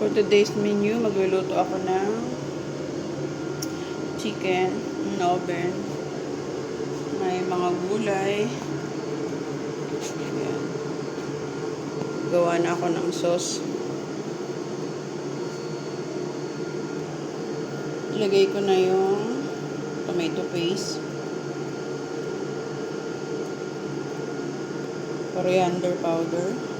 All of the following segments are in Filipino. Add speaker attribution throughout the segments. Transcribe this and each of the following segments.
Speaker 1: For today's menu, magluluto ako ng chicken in oven. May mga gulay. Ayan. Gawa na ako ng sauce. Ilagay ko na yung tomato paste. Coriander powder.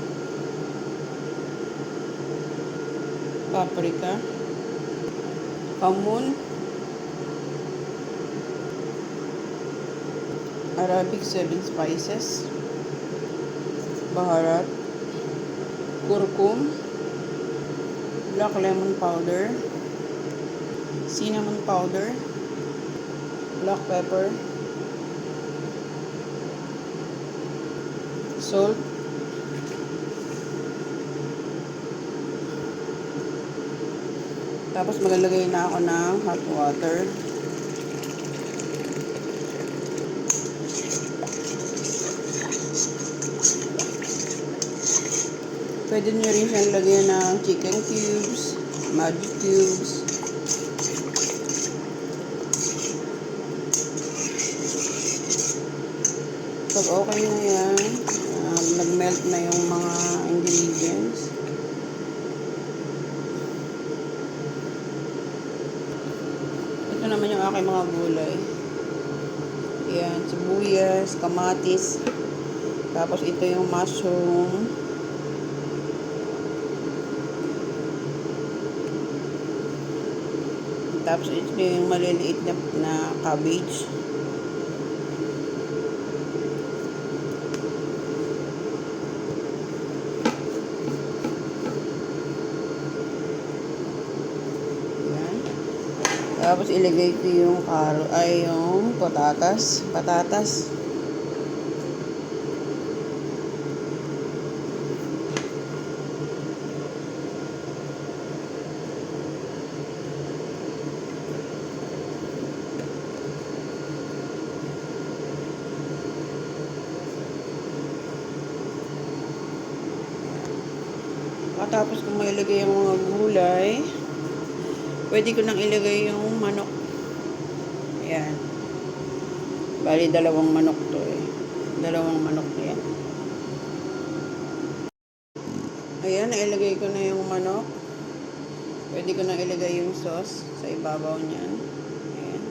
Speaker 1: Paprika, kamun, Arabic 7 spices, baharat, kurkum, black lemon powder, cinnamon powder, black pepper, salt, tapos maglalagay na ako ng hot water. Pwede nyo rin siyang lagyan ng chicken cubes, Maggi cubes. Pag okay na yan, nag-melt na yung mga ingredients. Ito naman yung aking mga gulay. Ayan, sibuyas, kamatis. Tapos ito yung mushroom. Tapos ito yung maliliit na cabbage. Ayan. Tapos ilagay ko yung yung patatas. Tapos kung mailagay yung mga gulay, pwede ko nang ilagay yung manok. Ayan. Bali, dalawang manok to eh. Dalawang manok yan. Ayan, nailagay ko na yung manok. Pwede ko nang ilagay yung sauce sa ibabaw niyan. Ayan.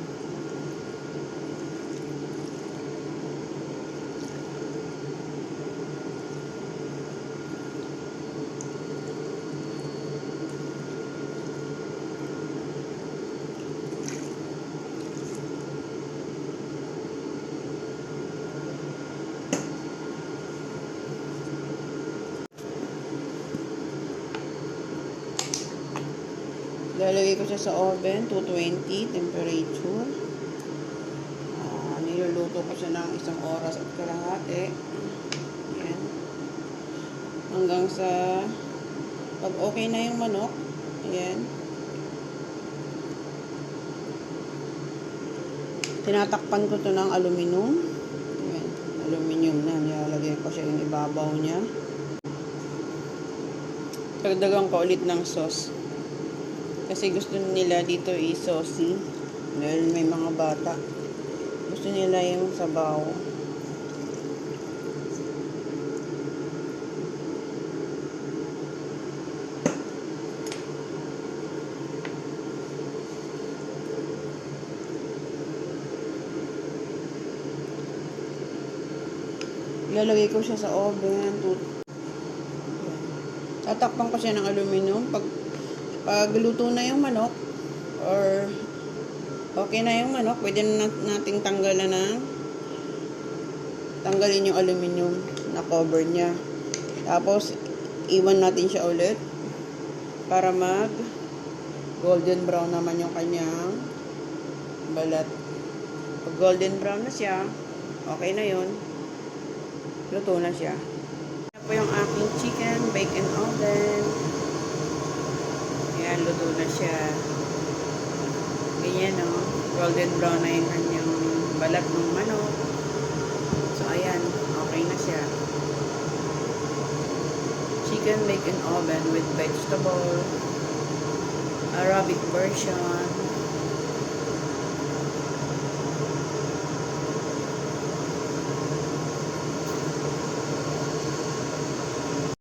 Speaker 1: Lalagay ko siya sa oven, 220 temperature. Niluluto ko siya ng 1 oras at kalahati. Ayan. Hanggang sa pag okay na yung manok, ayan. Tinatakpan ko to ng aluminum. Ayan, aluminum na. Nilalagay ko siya yung ibabaw niya. Dagdagan ko ulit ng sauce. Kasi gusto nila dito i-saucy. Dahil may mga bata. Gusto nila yung sabaw. Ilalagay ko siya sa oven. Tatakpan ko siya ng aluminum. Pag luto na yung manok, or okay na yung manok, pwede na nating tanggalin yung aluminum na cover niya. Tapos, iwan natin siya ulit para mag golden brown naman yung kanyang balat. Pag golden brown na siya, okay na yun. Luto na siya. Yan po yung aking chicken bake in oven. Ayan, luto na siya. Ganyan, no? Golden brown na yung kanyang balat ng manok. So, ayan. Okay na siya. Chicken bake in oven with vegetable. Arabic version.